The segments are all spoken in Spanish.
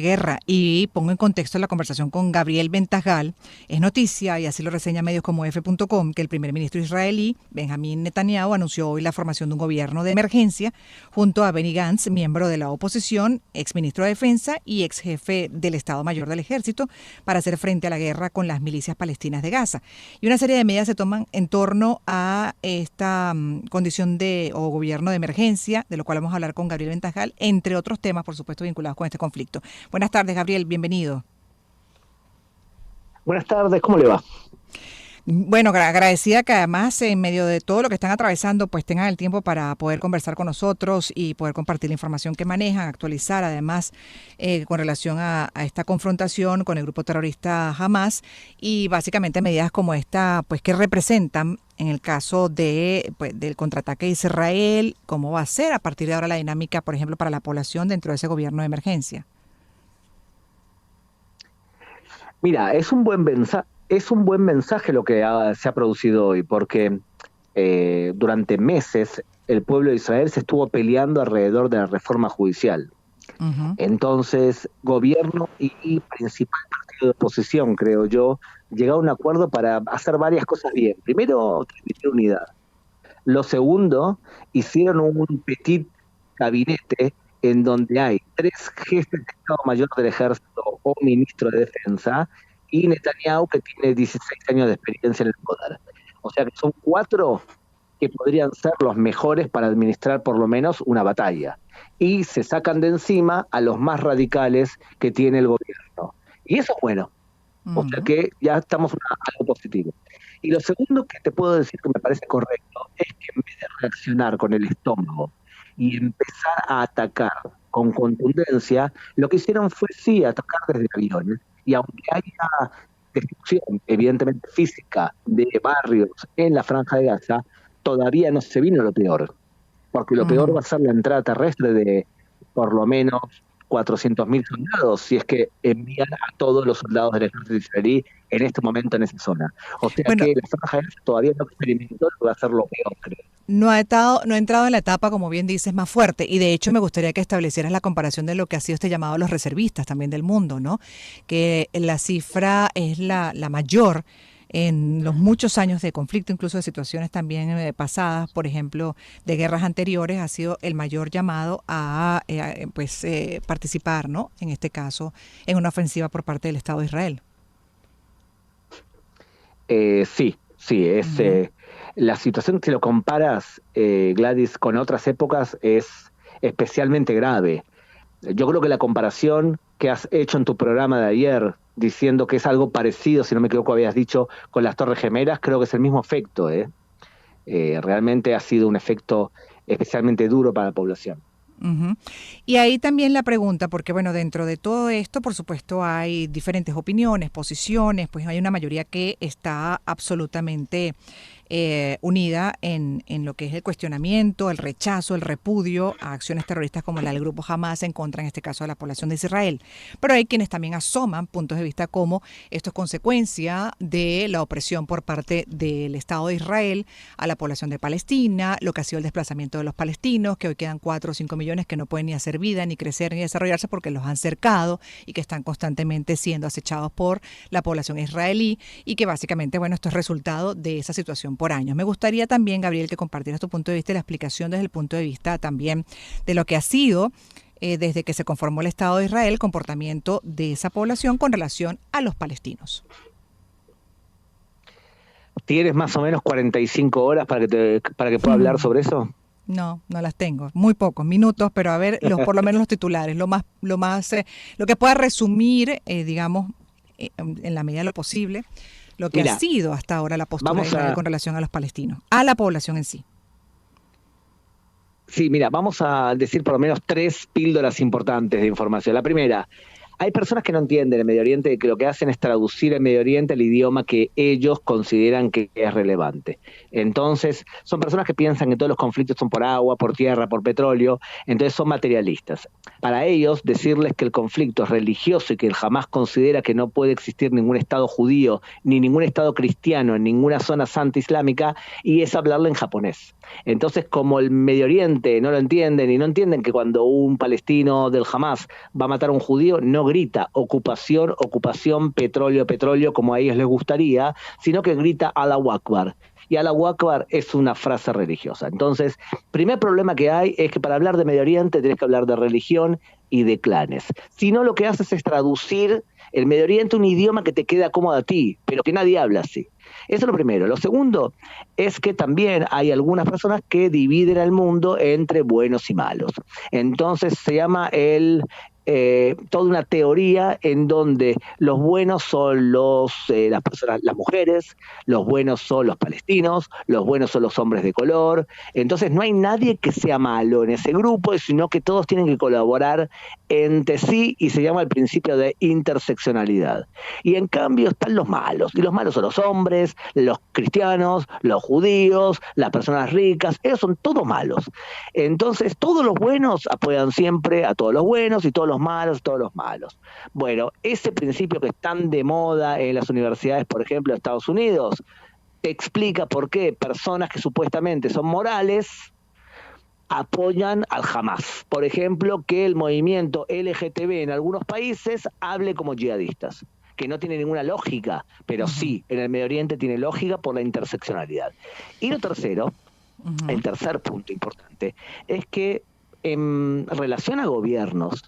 guerra. Y pongo en contexto la conversación con Gabriel Ventajal. Es noticia, y así lo reseña medios como F.com, que el primer ministro israelí, Benjamín Netanyahu, anunció hoy la formación de un gobierno de emergencia junto a Benny Gantz, miembro de la oposición, exministro de Defensa y ex jefe del Estado Mayor del Ejército, para hacer frente a la guerra con las milicias palestinas de Gaza. Y una serie de medidas se toman en torno a esta condición de o gobierno de emergencia, de lo cual vamos a hablar con Gabriel Ventajal, entre otros temas, por supuesto, vinculados con este conflicto. Buenas tardes, Gabriel, bienvenido. Buenas tardes, ¿cómo le va? Bueno, agradecida que además en medio de todo lo que están atravesando, pues tengan el tiempo para poder conversar con nosotros y poder compartir la información que manejan, actualizar además con relación a esta confrontación con el grupo terrorista Hamas y básicamente medidas como esta, pues que representan en el caso de, pues, del contraataque de Israel, cómo va a ser a partir de ahora la dinámica, por ejemplo, para la población dentro de ese gobierno de emergencia. Mira, es un buen mensaje lo que se ha producido hoy, porque durante meses el pueblo de Israel se estuvo peleando alrededor de la reforma judicial. Ujú. Entonces, gobierno y principal partido de oposición, creo yo, llegaron a un acuerdo para hacer varias cosas bien. Primero, transmitir unidad. Lo segundo, hicieron un petit gabinete en donde hay tres jefes de Estado Mayor del Ejército o ministro de Defensa y Netanyahu, que tiene 16 años de experiencia en el poder. O sea que son cuatro que podrían ser los mejores para administrar por lo menos una batalla. Y se sacan de encima a los más radicales que tiene el gobierno. Y eso es bueno. O sea Ujú. que ya estamos en algo positivo. Y lo segundo que te puedo decir que me parece correcto es que en vez de reaccionar con el estómago y empezar a atacar con contundencia, lo que hicieron fue sí atacar desde aviones. Y aunque haya destrucción, evidentemente física, de barrios en la Franja de Gaza, todavía no se vino lo peor, porque lo peor Ujú. va a ser la entrada terrestre de por lo menos 400.000 soldados, si es que envían a todos los soldados del ejército israelí en este momento en esa zona. O sea Bueno, que la Franja de Gaza todavía no experimentó lo que va a ser lo peor, creo. no ha entrado en la etapa, como bien dices, más fuerte. Y de hecho me gustaría que establecieras la comparación de lo que ha sido este llamado a los reservistas también del mundo, ¿no? Que la cifra es la mayor en los muchos años de conflicto, incluso de situaciones también pasadas, por ejemplo, de guerras anteriores, ha sido el mayor llamado a participar, ¿no? En este caso, en una ofensiva por parte del Estado de Israel. Sí, sí, Ujú. la situación que lo comparas, Gladys, con otras épocas es especialmente grave. Yo creo que la comparación que has hecho en tu programa de ayer, diciendo que es algo parecido, si no me equivoco, habías dicho con las Torres Gemelas, creo que es el mismo efecto, ¿eh? Realmente ha sido un efecto especialmente duro para la población. Ujú. Y ahí también la pregunta, porque bueno, dentro de todo esto, por supuesto, hay diferentes opiniones, posiciones, pues hay una mayoría que está absolutamente unida en lo que es el cuestionamiento, el rechazo, el repudio a acciones terroristas como la del grupo Hamas en contra, en este caso, de la población de Israel. Pero hay quienes también asoman puntos de vista como esto es consecuencia de la opresión por parte del Estado de Israel a la población de Palestina, lo que ha sido el desplazamiento de los palestinos, que hoy quedan 4 o 5 millones que no pueden ni hacer vida, ni crecer, ni desarrollarse porque los han cercado y que están constantemente siendo acechados por la población israelí y que básicamente, bueno, esto es resultado de esa situación por años. Me gustaría también, Gabriel, que compartieras tu punto de vista y la explicación desde el punto de vista también de lo que ha sido desde que se conformó el Estado de Israel, el comportamiento de esa población con relación a los palestinos. ¿Tienes más o menos 45 horas para que pueda hablar sobre eso? No, no las tengo. Muy pocos minutos, pero a ver, por lo menos los titulares, lo que pueda resumir, digamos, en la medida de lo posible, lo que ha Mira, sido hasta ahora la postura de vamos Israel a, con relación a los palestinos, a la población en sí. sí, mira, vamos a decir por lo menos tres píldoras importantes de información. La primera, hay personas que no entienden el Medio Oriente, que lo que hacen es traducir el Medio Oriente al idioma que ellos consideran que es relevante. Entonces, son personas que piensan que todos los conflictos son por agua, por tierra, por petróleo, entonces son materialistas. Para ellos, decirles que el conflicto es religioso y que jamás considera que no puede existir ningún Estado judío ni ningún Estado cristiano en ninguna zona santa islámica, y es hablarle en japonés. Entonces, como el Medio Oriente no lo entienden y no entienden que cuando un palestino del Hamas va a matar a un judío, no grita ocupación, ocupación, petróleo, petróleo, como a ellos les gustaría, sino que grita Allahu Akbar. Y Allahu Akbar es una frase religiosa. Entonces, primer problema que hay es que para hablar de Medio Oriente tenés que hablar de religión y de clanes. Si no, lo que haces es traducir el Medio Oriente a un idioma que te queda cómodo a ti, pero que nadie habla así. Eso es lo primero. Lo segundo es que también hay algunas personas que dividen al mundo entre buenos y malos. Entonces se llama toda una teoría en donde los buenos son las personas, las mujeres, los buenos son los palestinos, los buenos son los hombres de color. Entonces no hay nadie que sea malo en ese grupo, sino que todos tienen que colaborar entre sí y se llama el principio de interseccionalidad. Y en cambio están los malos, y los malos son los hombres, los cristianos, los judíos, las personas ricas, ellos son todos malos. Entonces todos los buenos apoyan siempre a todos los buenos y todos los malos, todos los malos. Bueno, ese principio que es tan de moda en las universidades, por ejemplo, de Estados Unidos, te explica por qué personas que supuestamente son morales apoyan al Hamas. Por ejemplo, que el movimiento LGTB en algunos países hable como yihadistas, que no tiene ninguna lógica, pero sí, en el Medio Oriente tiene lógica por la interseccionalidad. Y lo tercero, el tercer punto importante, es que en relación a gobiernos,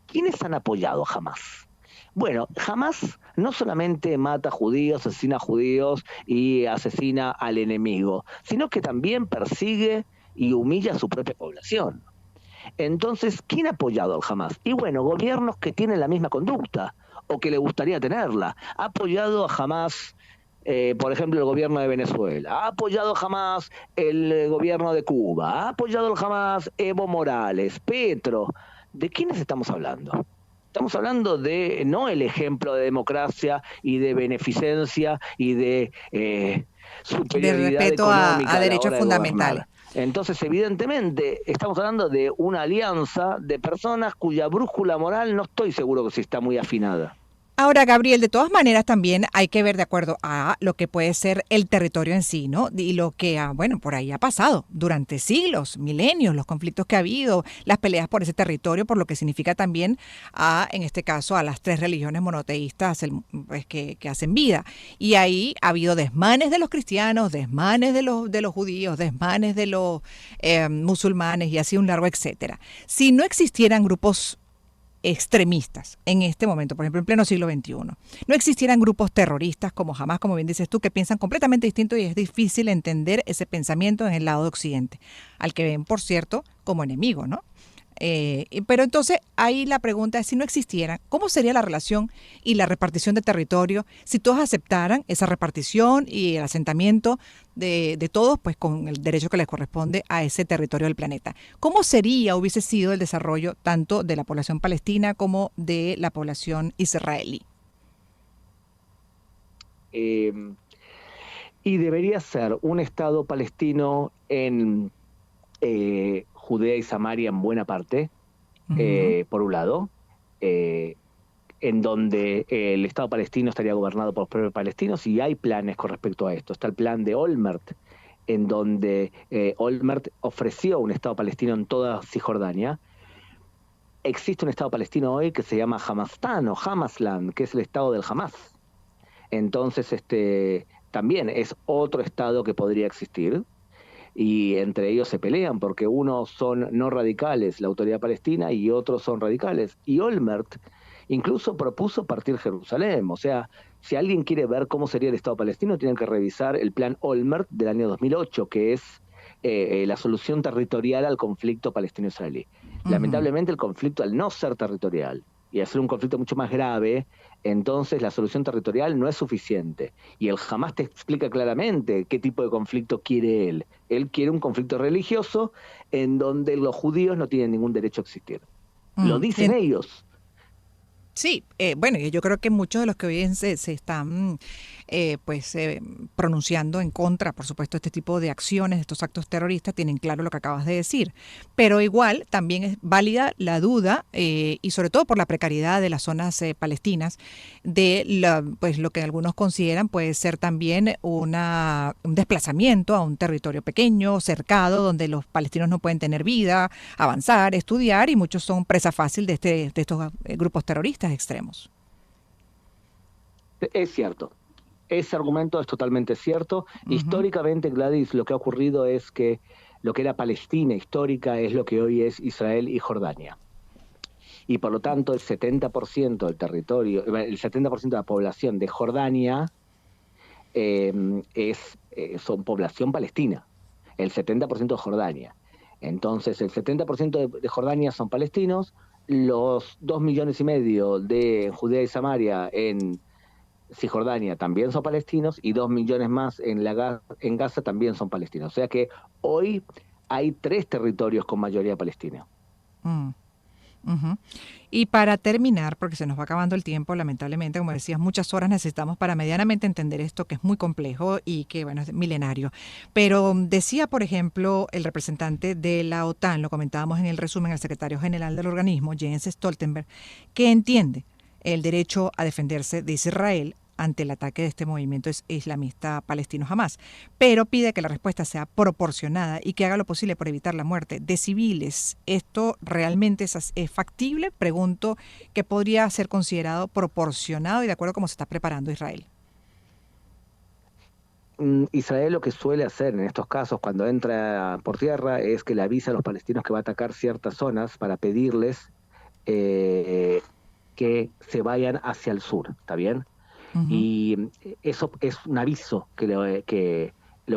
¿quiénes han apoyado a Hamas? Bueno, Hamas no solamente mata judíos, asesina judíos y asesina al enemigo, sino que también persigue y humilla a su propia población. Entonces, ¿quién ha apoyado al Hamas? Y bueno, gobiernos que tienen la misma conducta o que le gustaría tenerla. Ha apoyado a Hamas, por ejemplo, el gobierno de Venezuela. Ha apoyado Hamas el gobierno de Cuba. Ha apoyado el Hamas Evo Morales, Petro. ¿De quiénes estamos hablando? Estamos hablando de, no el ejemplo de democracia y de beneficencia y de superioridad de respeto económica a a la derechos hora de fundamentales. gobernar. Entonces, evidentemente, estamos hablando de una alianza de personas cuya brújula moral no estoy seguro que sí está muy afinada. Ahora, Gabriel, de todas maneras también hay que ver de acuerdo a lo que puede ser el territorio en sí, ¿no? Y lo que, bueno, por ahí ha pasado durante siglos, milenios, los conflictos que ha habido, las peleas por ese territorio, por lo que significa también, en este caso, a las tres religiones monoteístas pues, que hacen vida. Y ahí ha habido desmanes de los cristianos, desmanes de los judíos, desmanes de los musulmanes y así un largo etcétera. Si no existieran grupos extremistas en este momento, por ejemplo, en pleno siglo XXI. No existieran grupos terroristas como Hamas, como bien dices tú, que piensan completamente distinto y es difícil entender ese pensamiento en el lado de Occidente, al que ven, por cierto, como enemigo, ¿no? Pero entonces ahí la pregunta es, si no existieran, ¿cómo sería la relación y la repartición de territorio si todos aceptaran esa repartición y el asentamiento de todos, pues con el derecho que les corresponde a ese territorio del planeta? ¿Cómo hubiese sido el desarrollo tanto de la población palestina como de la población israelí? Y debería ser un Estado palestino en Judea y Samaria en buena parte, por un lado, en donde el Estado palestino estaría gobernado por los propios palestinos, y hay planes con respecto a esto. Está el plan de Olmert, en donde Olmert ofreció un Estado palestino en toda Cisjordania. Existe un Estado palestino hoy que se llama Hamastan o Hamasland, que es el Estado del Hamas. Entonces, también es otro Estado que podría existir, y entre ellos se pelean porque unos son no radicales, la autoridad palestina, y otros son radicales. Y Olmert incluso propuso partir Jerusalén. O sea, si alguien quiere ver cómo sería el Estado palestino, tienen que revisar el plan Olmert del año 2008, que es la solución territorial al conflicto palestino-israelí. Lamentablemente el conflicto, al no ser territorial y hacer un conflicto mucho más grave, entonces la solución territorial no es suficiente. Y el Hamas te explica claramente qué tipo de conflicto quiere él. Él quiere un conflicto religioso en donde los judíos no tienen ningún derecho a existir. Lo dicen ellos. Sí, bueno, y yo creo que muchos de los que hoy se están pronunciando en contra, por supuesto, de este tipo de acciones, de estos actos terroristas, tienen claro lo que acabas de decir. Pero igual también es válida la duda, y sobre todo por la precariedad de las zonas palestinas, de pues lo que algunos consideran puede ser también un desplazamiento a un territorio pequeño, cercado, donde los palestinos no pueden tener vida, avanzar, estudiar, y muchos son presa fácil de estos grupos terroristas extremos. Es cierto. Ese argumento es totalmente cierto. Ujú. Históricamente, Gladys, lo que ha ocurrido es que lo que era Palestina histórica es lo que hoy es Israel y Jordania. Y por lo tanto, el 70% del territorio, el 70% de la población de Jordania eh, son población palestina. El 70% de Jordania. Entonces, el 70% de Jordania son palestinos, los 2,5 millones de Judea y Samaria en Cisjordania también son palestinos y 2 millones más en Gaza también son palestinos. O sea que hoy hay 3 territorios con mayoría palestina. Mm. Ujú. Y para terminar, porque se nos va acabando el tiempo, lamentablemente, como decías, muchas horas necesitamos para medianamente entender esto que es muy complejo y que, bueno, es milenario. Pero decía, por ejemplo, el representante de la OTAN, lo comentábamos en el resumen, el secretario general del organismo, Jens Stoltenberg, que entiende el derecho a defenderse de Israel ante el ataque de este movimiento islamista palestino Hamas, pero pide que la respuesta sea proporcionada y que haga lo posible por evitar la muerte de civiles. ¿Esto realmente es factible? Pregunto, que podría ser considerado proporcionado y de acuerdo a cómo se está preparando Israel. Israel lo que suele hacer en estos casos cuando entra por tierra es que le avisa a los palestinos que va a atacar ciertas zonas para pedirles eh, que se vayan hacia el sur, ¿está bien? Ujú. Y eso es un aviso que lo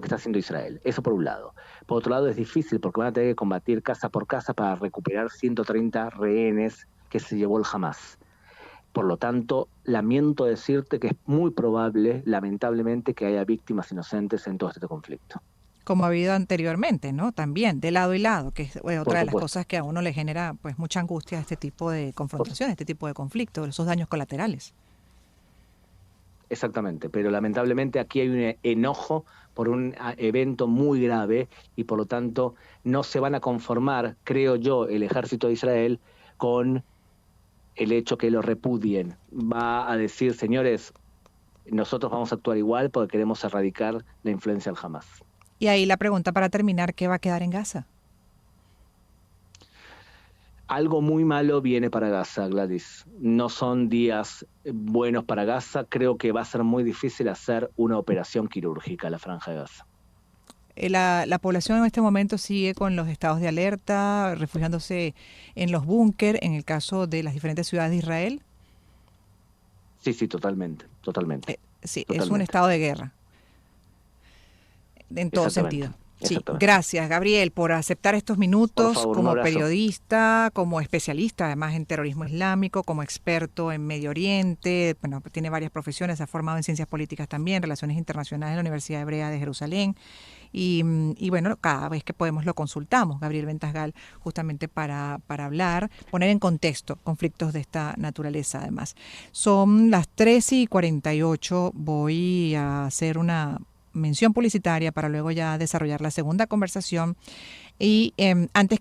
que está haciendo Israel. Eso por un lado. Por otro lado es difícil porque van a tener que combatir casa por casa para recuperar 130 rehenes que se llevó el Hamas. Por lo tanto, lamento decirte que es muy probable, lamentablemente, que haya víctimas inocentes en todo este conflicto. Como ha habido anteriormente, ¿no? También, de lado y lado, que es Por otra de las supuesto, cosas que a uno le genera pues mucha angustia este tipo de por- confrontaciones, este tipo de conflictos, esos daños colaterales. exactamente. Pero lamentablemente aquí hay un enojo por un evento muy grave y por lo tanto no se van a conformar, creo yo, el ejército de Israel con el hecho que lo repudien. Va a decir, señores, nosotros vamos a actuar igual porque queremos erradicar la influencia del Hamas. Y ahí la pregunta para terminar, ¿qué va a quedar en Gaza? Algo muy malo viene para Gaza, Gladys. No son días buenos para Gaza. Creo que va a ser muy difícil hacer una operación quirúrgica a la Franja de Gaza. La población en este momento sigue con los estados de alerta, refugiándose en los búnker, en el caso de las diferentes ciudades de Israel. Sí, sí, totalmente, totalmente, Sí, es un totalmente. estado de guerra, en todo Exactamente, sentido. Sí, exactamente. gracias Gabriel por aceptar estos Por minutos favor, un como abrazo. periodista, como especialista además en terrorismo islámico, como experto en Medio Oriente, bueno, tiene varias profesiones, se ha formado en ciencias políticas también, relaciones internacionales en la Universidad Hebrea de Jerusalén. Y bueno, cada vez que podemos lo consultamos, Gabriel Ventasgal, justamente para hablar, poner en contexto conflictos de esta naturaleza además. Son las 13:48, voy a hacer una mención publicitaria para luego ya desarrollar la segunda conversación. Y antes